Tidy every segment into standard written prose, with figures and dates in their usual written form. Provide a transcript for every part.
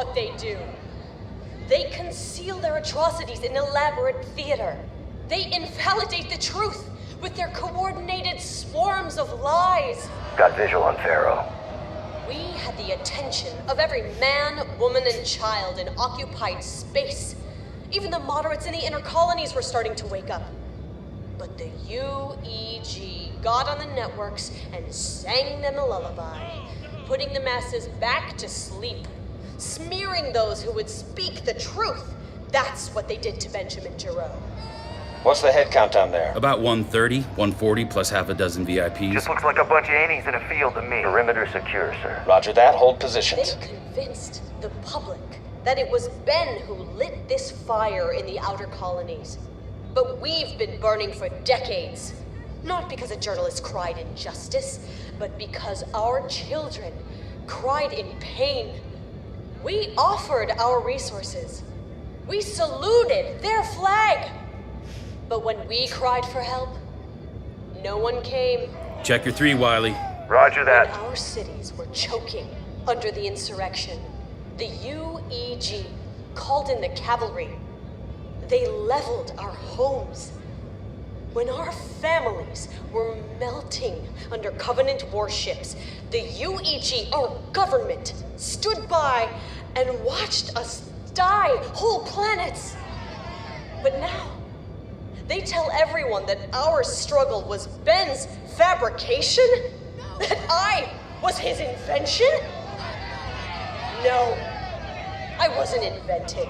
what they do. They conceal their atrocities in elaborate theater. They invalidate the truth with their coordinated swarms of lies. Got visual on FERO. We had the attention of every man, woman, and child in occupied space. Even the moderates in the inner colonies were starting to wake up. But the UEG got on the networks and sang them a lullaby, putting the masses back to sleep, smearing those who would speak the truth. That's what they did to Benjamin Giraud. What's the head count down there? About 130, 140 plus half a dozen VIPs. Just looks like a bunch of innies in a field to me. Perimeter secure, sir. Roger that. Hold positions. They convinced the public that it was Ben who lit this fire in the outer colonies. But we've been burning for decades. Not because a journalist cried injustice, but because our children cried in pain. We offered our resources. We saluted their flag. But when we cried for help, no one came. Check your 3, Wiley. Roger that. When our cities were choking under the insurrection, the UEG called in the cavalry. They leveled our homes. When our families were melting under Covenant warships, the UEG, our government, stood by and watched us die, whole planets. But now, they tell everyone that our struggle was Ben's fabrication? That I was his invention? No, I wasn't invented.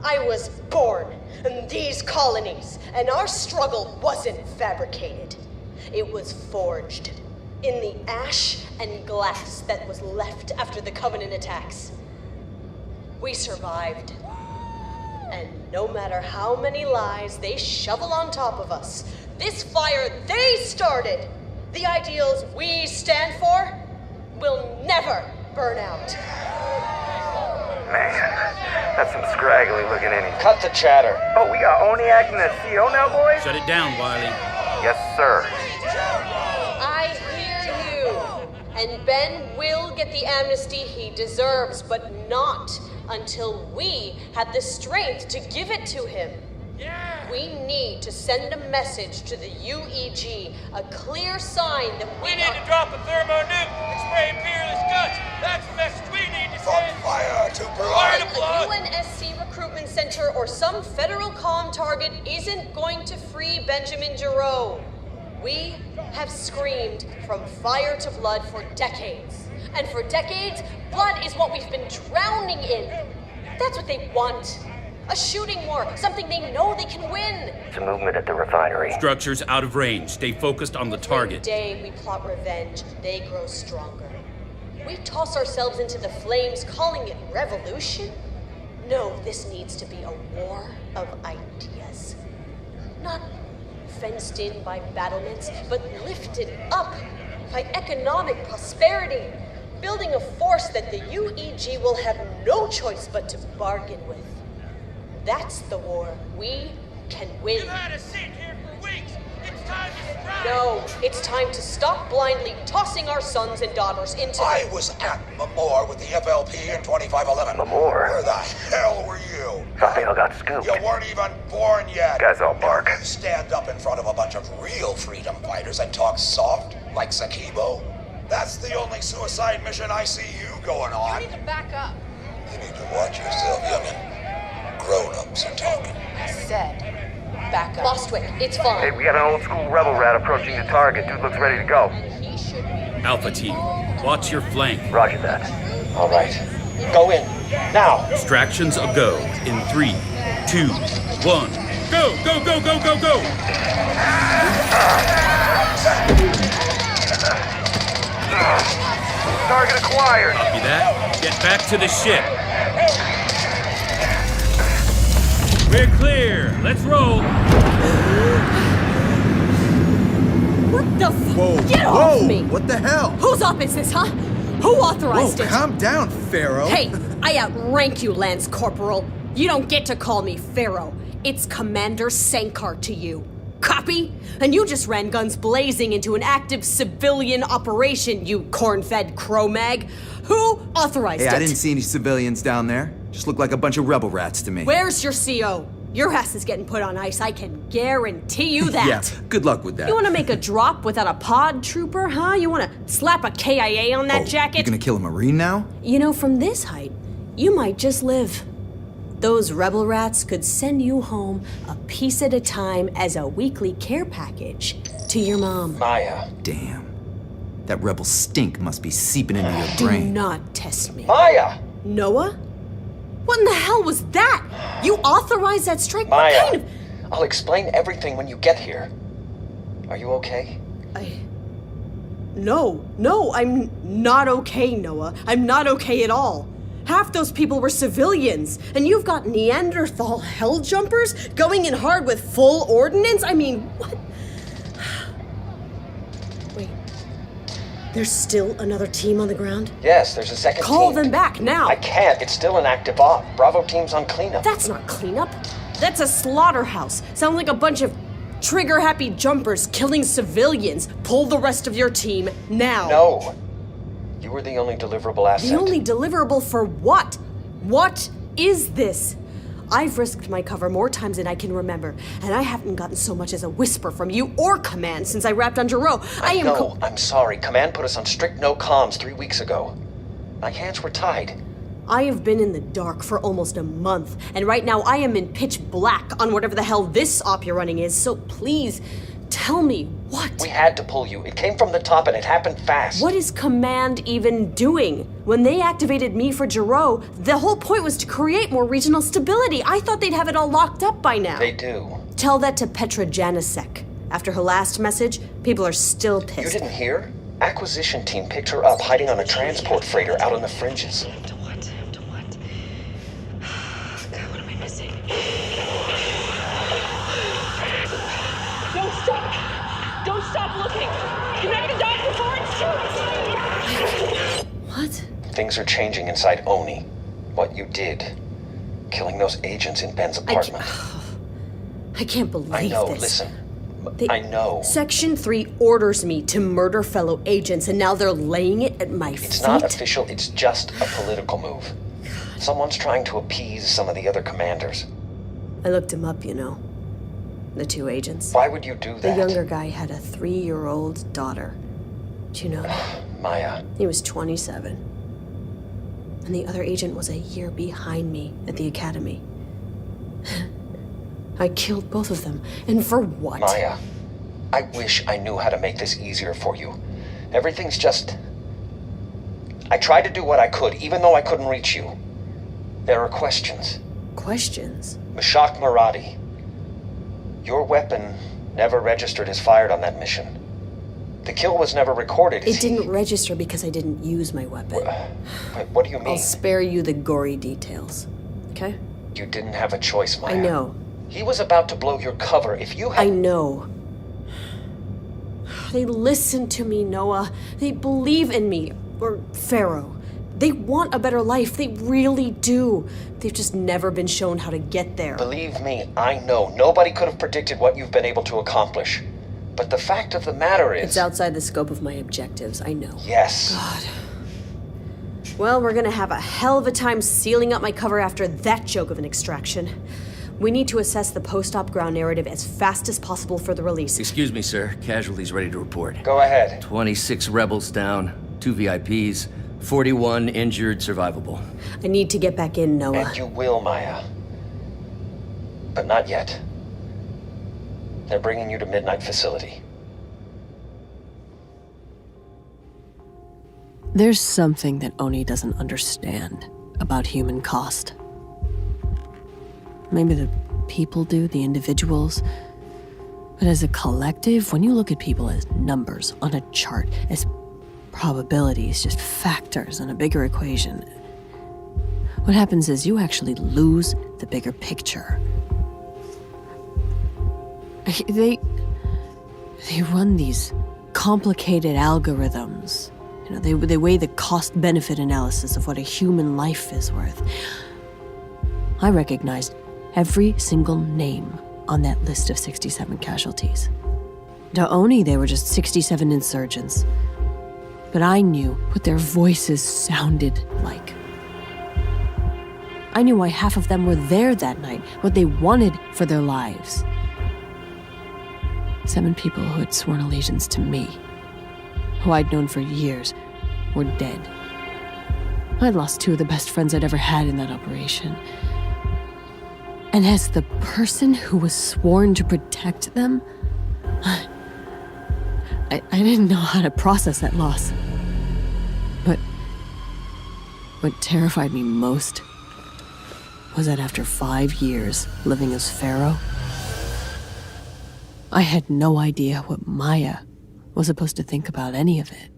I was born in these colonies, and our struggle wasn't fabricated. It was forged in the ash and glass that was left after the Covenant attacks. We survived. And no matter how many lies they shovel on top of us, this fire they started, the ideals we stand for, will never burn out. Man, that's some scraggly looking innies. Cut the chatter. Oh, we got Oniak and the CO now, boys? Shut it down, Wiley. Yes, sir. I hear you. And Ben will get the amnesty he deserves, but not until we had the strength to give it to him. We need to send a message to the UEG, a clear sign that we need to drop a thermonuke and spray Peerless guts. That's the message we need to send. Fire to A UNSC recruitment center or some federal comm target isn't going to free Benjamin Giraud. We have screamed from fire to blood for decades. And for decades, blood is what we've been drowning in. That's what they want. A shooting war, something they know they can win. It's a movement at the refinery. Structures out of range. Stay focused on the target. The day we plot revenge, they grow stronger. We toss ourselves into the flames, calling it revolution? No, this needs to be a war of ideas. Not fenced in by battlements, but lifted up by economic prosperity. Building a force that the UEG will have no choice but to bargain with. That's the war we can win. You've had a seat here for weeks. It's time to strike. No, it's time to stop blindly tossing our sons and daughters into I was at Mamor with the FLP in 2511. Mamor? Where the hell were you? Raphael got scooped. You weren't even born yet. Guys all bark. You stand up in front of a bunch of real freedom fighters and talk soft, like Sakibo. That's the only suicide mission I see you going on. You need to back up. You need to watch yourself, youngin'. Grown-ups are talking. I said, back up. Bostwick. It's fine. Hey, we got an old school rebel rat approaching the target. Dude looks ready to go. He should be. Alpha team, watch your flank. Roger that. All right. Go in. Now. Distractions a go. In 3, 2, 1. Go, go, go, go, go, go! Target acquired. Copy that. Get back to the ship. We're clear. Let's roll. What the Whoa, Get whoa, off me! What the hell? Whose op is this, huh? Who authorized Whoa, it? calm down, FERO. Hey, I outrank you, Lance Corporal. You don't get to call me FERO. It's Commander Sankar to you. Copy? And you just ran guns blazing into an active civilian operation, you corn-fed Cro-Mag. Who authorized it? Hey, I didn't see any civilians down there. Just looked like a bunch of rebel rats to me. Where's your CO? Your ass is getting put on ice, I can guarantee you that. Yeah, good luck with that. You want to make a drop without a pod trooper, huh? You want to slap a KIA on that jacket? You gonna kill a Marine now? You know, from this height, you might just live. Those rebel rats could send you home a piece at a time as a weekly care package to your mom. Maya. Damn. That rebel stink must be seeping into your Do brain. not test me. Maya! Noah? What in the hell was that? You authorized that strike? Maya, What kind of... I'll explain everything when you get here. Are you okay? No, I'm not okay, Noah. I'm not okay at all. Half those people were civilians, and you've got Neanderthal hell jumpers going in hard with full ordnance? I mean, what? Wait. There's still another team on the ground? Yes, there's a second team. Call them back now. I can't. It's still an active op. Bravo team's on cleanup. That's not cleanup. That's a slaughterhouse. Sound like a bunch of trigger-happy jumpers killing civilians. Pull the rest of your team now. No. You were the only deliverable asset. The only deliverable for what? What is this? I've risked my cover more times than I can remember, and I haven't gotten so much as a whisper from you or Command since I wrapped on Giraud. I'm sorry. Command put us on strict no comms 3 weeks ago. My hands were tied. I have been in the dark for almost a month, and right now I am in pitch black on whatever the hell this op you're running is, so please, tell me what? We had to pull you. It came from the top and it happened fast. What is Command even doing? When they activated me for Giraud, the whole point was to create more regional stability. I thought they'd have it all locked up by now. They do. Tell that to Petra Janecek. After her last message, people are still pissed. You didn't hear? Acquisition team picked her up hiding on a transport freighter out on the fringes. To what? God, what am I missing? Don't stop looking! Connect the dots before it's too... What? Things are changing inside Oni. What you did. Killing those agents in Ben's apartment. I can't believe I know, this. listen. I know. Section 3 orders me to murder fellow agents, and now they're laying it at my feet? It's not official, it's just a political move. Someone's trying to appease some of the other commanders. I looked him up, you know. The 2 agents. Why would you do that? The younger guy had a 3-year-old daughter. Do you know that? Maya. He was 27. And the other agent was a year behind me at the academy. I killed both of them. And for what? Maya, I wish I knew how to make this easier for you. Everything's just... I tried to do what I could, even though I couldn't reach you. There are questions. Questions? Mshak Moradi. Your weapon never registered as fired on that mission. The kill was never recorded. It didn't register because I didn't use my weapon. What do you mean? I'll spare you the gory details, okay? You didn't have a choice, Maya. I know. He was about to blow your cover. If you had... I know. They listen to me, Noah. They believe in me. Or FERO. They want a better life. They really do. They've just never been shown how to get there. Believe me, I know. Nobody could have predicted what you've been able to accomplish. But the fact of the matter is... It's outside the scope of my objectives, I know. Yes. God. Well, we're gonna have a hell of a time sealing up my cover after that joke of an extraction. We need to assess the post-op ground narrative as fast as possible for the release. Excuse me, sir. Casualties ready to report. Go ahead. 26 rebels down, 2 VIPs, 41 injured, survivable. I need to get back in, Noah. And you will, Maya. But not yet. They're bringing you to Midnight Facility. There's something that Oni doesn't understand about human cost. Maybe the people do, the individuals. But as a collective, when you look at people as numbers on a chart, as probabilities, just factors in a bigger equation, what happens is you actually lose the bigger picture. They run these complicated algorithms. You know, they weigh the cost-benefit analysis of what a human life is worth. I recognized every single name on that list of 67 casualties. To Oni, they were just 67 insurgents. But I knew what their voices sounded like. I knew why half of them were there that night, what they wanted for their lives. 7 people who had sworn allegiance to me, who I'd known for years, were dead. I'd lost 2 of the best friends I'd ever had in that operation. And as the person who was sworn to protect them, I didn't know how to process that loss. But what terrified me most was that after 5 years living as FERO, I had no idea what Maya was supposed to think about any of it.